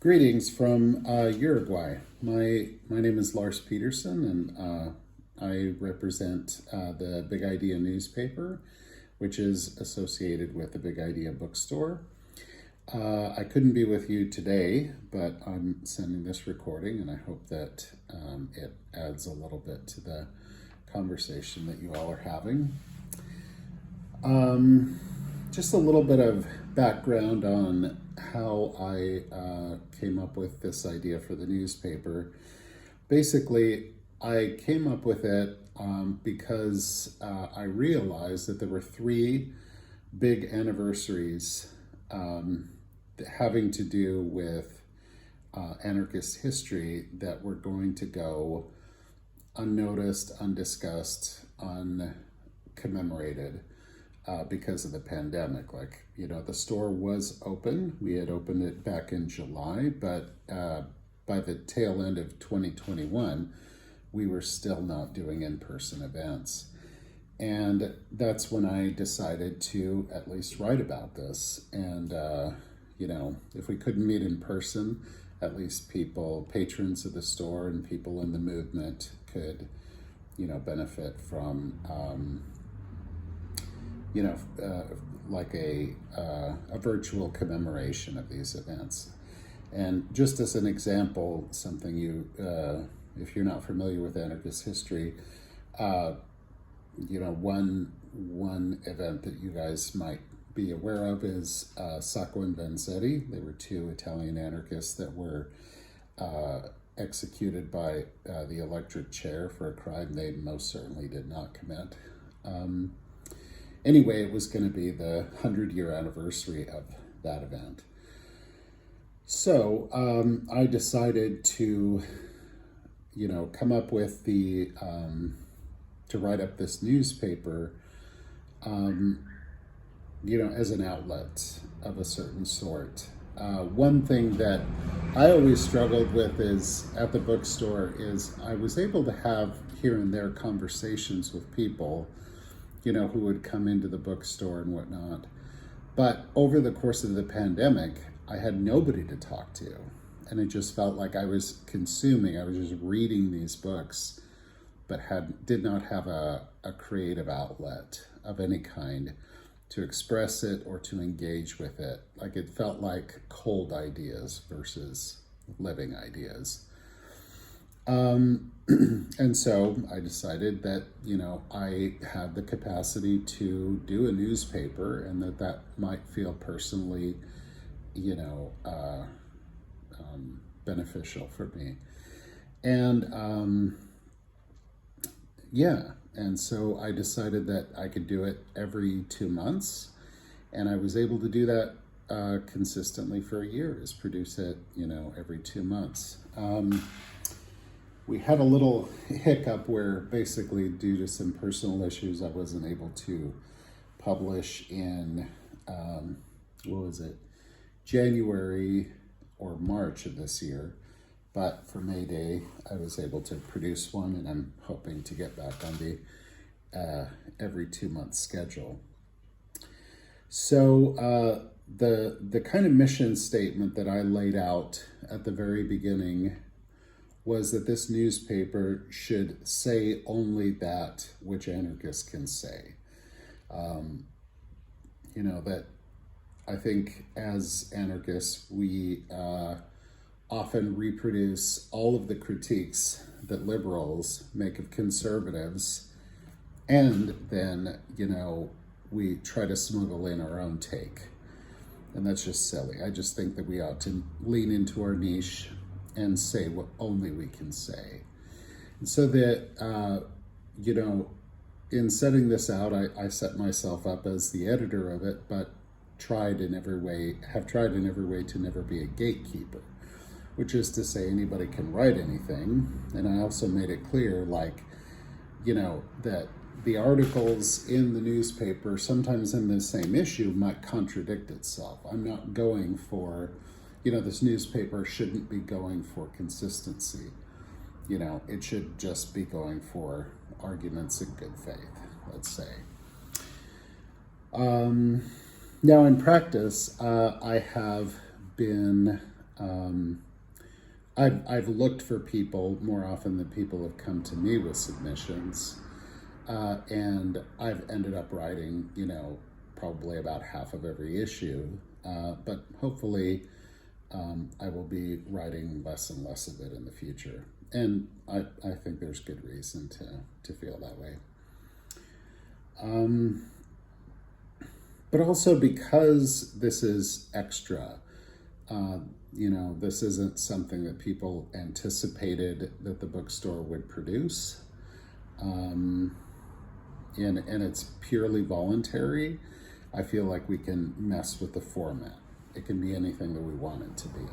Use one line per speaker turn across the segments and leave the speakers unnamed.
Greetings from Uruguay. My name is Lars Peterson, and I represent the Big Idea newspaper, which is associated with the Big Idea bookstore. I couldn't be with you today, but I'm sending this recording, and I hope that it adds a little bit to the conversation that you all are having. Just a little bit of background on how I came up with this idea for the newspaper. Basically, I came up with it because I realized that there were three big anniversaries having to do with anarchist history that were going to go unnoticed, undiscussed, uncommemorated. Because of the pandemic. The store was open. We had opened it back in July, but by the tail end of 2021, we were still not doing in-person events. And that's when I decided to at least write about this. And, if we couldn't meet in person, at least patrons of the store and people in the movement could, benefit from like a virtual commemoration of these events. And just as an example, something if you're not familiar with anarchist history, one event that you guys might be aware of is Sacco and Vanzetti. They were two Italian anarchists that were executed by the electric chair for a crime they most certainly did not commit. Anyway, it was going to be the 100-year anniversary of that event. So I decided to, come up with to write up this newspaper, as an outlet of a certain sort. One thing that I always struggled with is at the bookstore is I was able to have here and there conversations with people who would come into the bookstore and whatnot. But over the course of the pandemic, I had nobody to talk to. And it just felt like I was just reading these books, but did not have a creative outlet of any kind to express it or to engage with it. Like it felt like cold ideas versus living ideas. And so I decided that, I had the capacity to do a newspaper and that might feel personally, beneficial for me. And, and so I decided that I could do it every 2 months. And I was able to do that consistently for a year, is produce it, every 2 months. We had a little hiccup where basically due to some personal issues, I wasn't able to publish in, January or March of this year. But for May Day, I was able to produce one, and I'm hoping to get back on the every 2 month schedule. So the kind of mission statement that I laid out at the very beginning was that this newspaper should say only that which anarchists can say. That I think as anarchists, we often reproduce all of the critiques that liberals make of conservatives, and then, we try to smuggle in our own take. And that's just silly. I just think that we ought to lean into our niche and say what only we can say. And so that, in setting this out, I set myself up as the editor of it, but have tried in every way to never be a gatekeeper, which is to say anybody can write anything. And I also made it clear, that the articles in the newspaper, sometimes in the same issue, might contradict itself. I'm not going for, this newspaper shouldn't be going for consistency. It should just be going for arguments in good faith, let's say. Now in practice, I have been I've looked for people more often than people have come to me with submissions, and I've ended up writing, probably about half of every issue, but hopefully I will be writing less and less of it in the future. And I think there's good reason to feel that way. But also because this is extra, this isn't something that people anticipated that the bookstore would produce. And it's purely voluntary. I feel like we can mess with the format. It can be anything that we want it to be.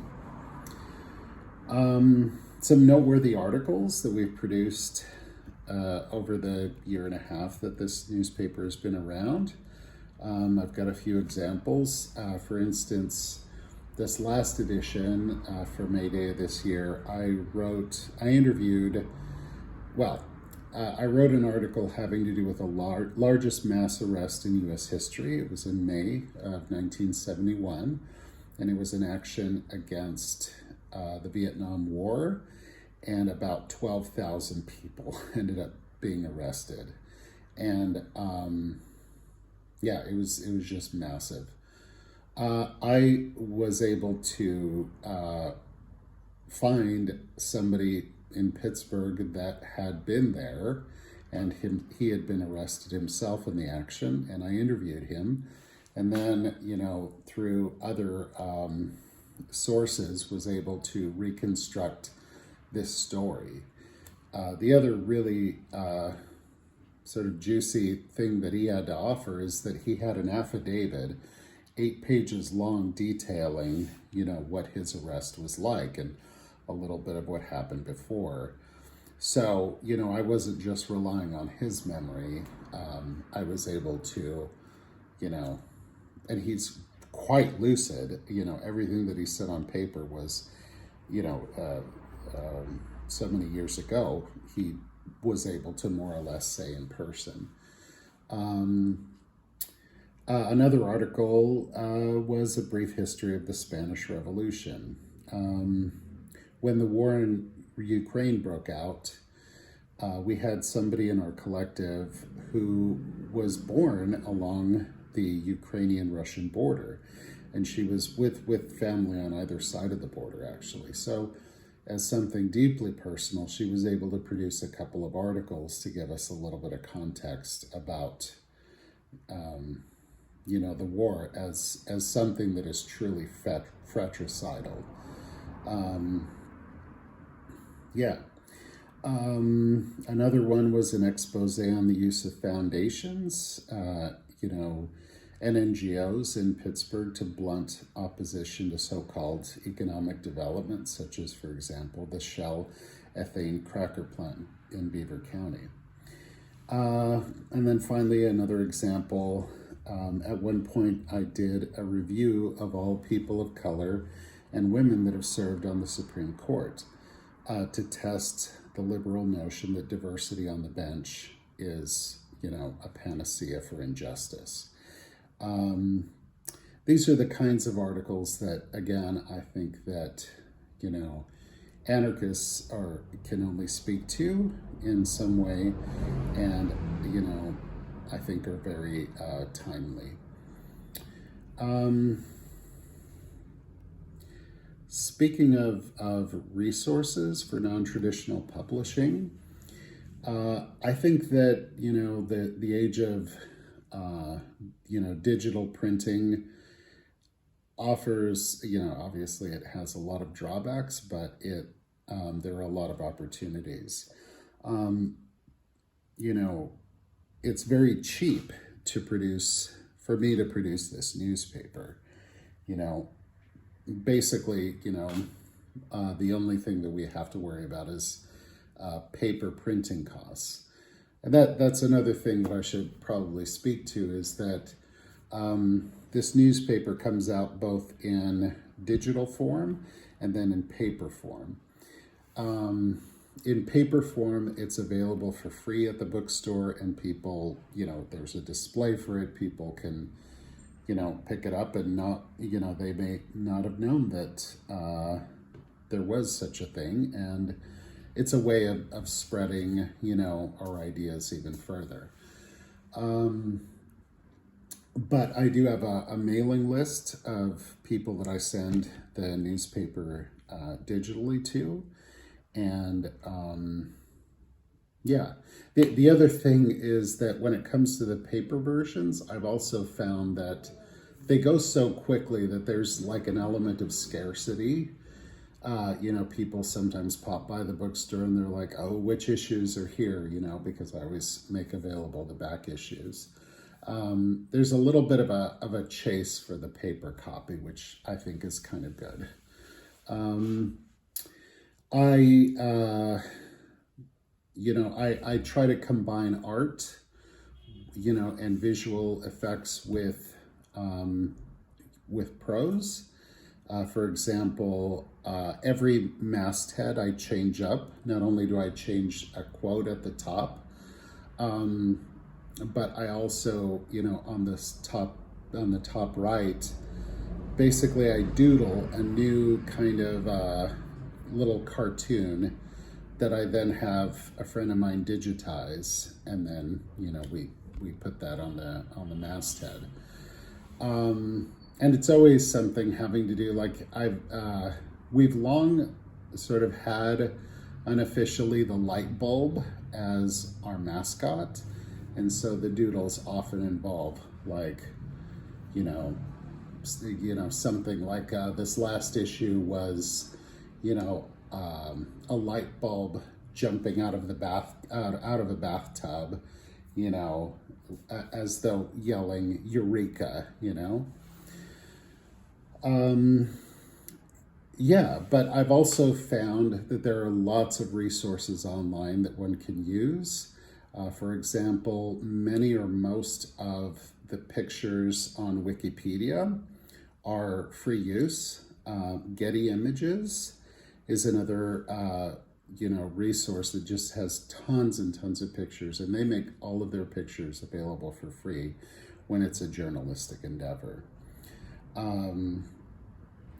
Some noteworthy articles that we've produced over the year and a half that this newspaper has been around. I've got a few examples. For instance, this last edition for May Day of this year, I wrote an article having to do with the largest mass arrest in U.S. history. It was in May of 1971, and it was an action against the Vietnam War, and about 12,000 people ended up being arrested. And it was just massive. I was able to find somebody in Pittsburgh that had been there, and he had been arrested himself in the action, and I interviewed him, and then through other sources was able to reconstruct this story. The other really sort of juicy thing that he had to offer is that he had an affidavit 8 pages long detailing what his arrest was like and a little bit of what happened before. So, I wasn't just relying on his memory. I was able to, and he's quite lucid. Everything that he said on paper was, so many years ago, he was able to more or less say in person. Another article was a brief history of the Spanish Revolution. When the war in Ukraine broke out, we had somebody in our collective who was born along the Ukrainian-Russian border, and she was with family on either side of the border, actually. So as something deeply personal, she was able to produce a couple of articles to give us a little bit of context about the war as something that is truly fratricidal. Another one was an expose on the use of foundations, and NGOs in Pittsburgh to blunt opposition to so-called economic development, such as, for example, the Shell ethane cracker plant in Beaver County. And then finally, another example, at one point I did a review of all people of color and women that have served on the Supreme Court to test the liberal notion that diversity on the bench is, a panacea for injustice. These are the kinds of articles that, again, I think that, anarchists can only speak to in some way, and, I think are very timely. Speaking of resources for non-traditional publishing, I think that, the age of, digital printing offers, obviously it has a lot of drawbacks, but there are a lot of opportunities. It's very cheap for me to produce this newspaper. Basically, the only thing that we have to worry about is paper printing costs. And that's another thing that I should probably speak to, is that this newspaper comes out both in digital form and then in paper form. In paper form, it's available for free at the bookstore, and people, there's a display for it. People can pick it up and not, they may not have known that there was such a thing. And it's a way of spreading, our ideas even further. But I do have a mailing list of people that I send the newspaper digitally to. And the other thing is that when it comes to the paper versions, I've also found that they go so quickly that there's like an element of scarcity. People sometimes pop by the bookstore and they're like, oh, which issues are here, because I always make available the back issues. There's a little bit of a chase for the paper copy, which I think is kind of good. I try to combine art, and visual effects with prose. For example, every masthead I change up. Not only do I change a quote at the top, but I also, on the top right, basically I doodle a new kind of little cartoon that I then have a friend of mine digitize, and then we put that on the masthead. And it's always something having to do, like we've long sort of had unofficially the light bulb as our mascot, and so the doodles often involve like something like this last issue was a light bulb jumping out of a bathtub, as though yelling "Eureka!" But I've also found that there are lots of resources online that one can use. For example, many or most of the pictures on Wikipedia are free use. Getty Images is another resource that just has tons and tons of pictures, and they make all of their pictures available for free when it's a journalistic endeavor.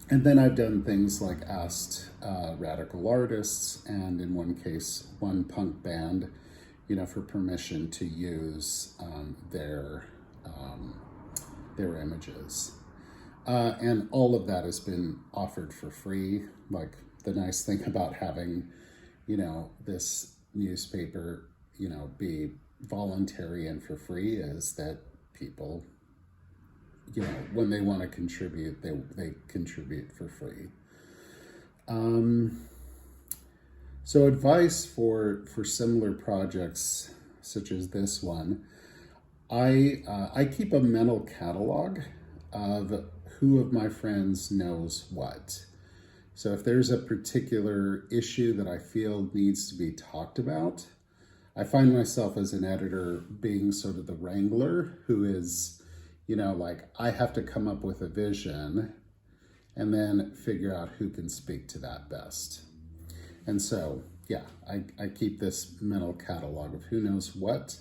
And then I've done things like asked radical artists, and in one case, one punk band, for permission to use their images. And all of that has been offered for free. Like, the nice thing about having, this newspaper, be voluntary and for free is that people, when they want to contribute, they contribute for free. So advice for similar projects such as this one, I keep a mental catalog of who of my friends knows what. So if there's a particular issue that I feel needs to be talked about, I find myself as an editor being sort of the wrangler who is, I have to come up with a vision and then figure out who can speak to that best. And so, I keep this mental catalog of who knows what,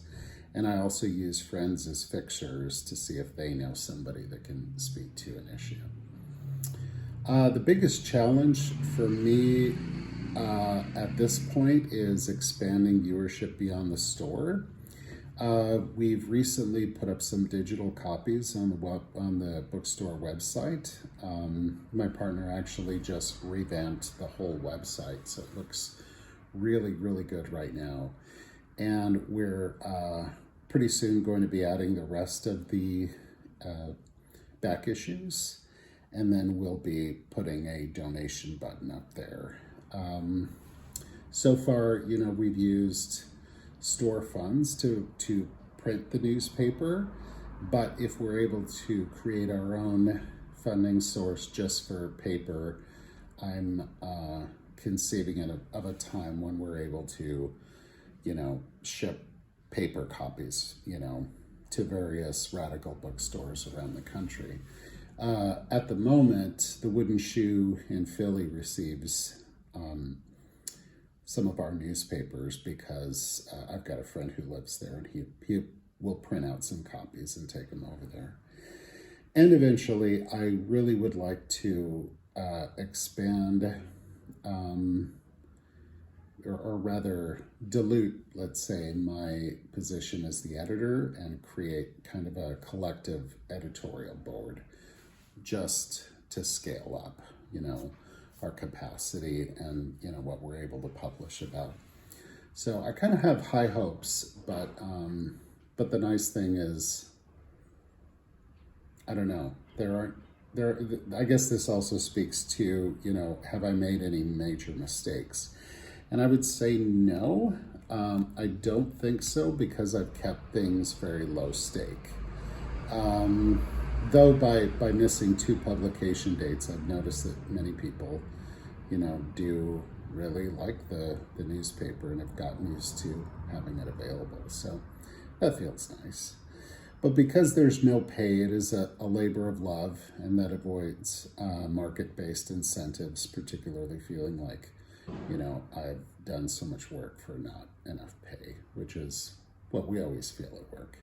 and I also use friends as fixers to see if they know somebody that can speak to an issue. The biggest challenge for me at this point is expanding viewership beyond the store. We've recently put up some digital copies on the bookstore website. My partner actually just revamped the whole website, so it looks really, really good right now. And we're pretty soon going to be adding the rest of the back issues, and then we'll be putting a donation button up there. So far, we've used store funds to print the newspaper, but if we're able to create our own funding source just for paper, I'm conceiving of a time when we're able to, ship paper copies, to various radical bookstores around the country. At the moment, the Wooden Shoe in Philly receives some of our newspapers because I've got a friend who lives there, and he will print out some copies and take them over there. And eventually, I really would like to expand, or rather dilute, let's say, my position as the editor and create kind of a collective editorial board just to scale up, our capacity and, what we're able to publish about. So I kind of have high hopes, but the nice thing is, I don't know, I guess this also speaks to, have I made any major mistakes? And I would say no. I don't think so, because I've kept things very low stake. Though by missing 2 publication dates, I've noticed that many people, do really like the newspaper and have gotten used to having it available. So that feels nice. But because there's no pay, it is a labor of love, and that avoids market-based incentives, particularly feeling like, I've done so much work for not enough pay, which is what we always feel at work.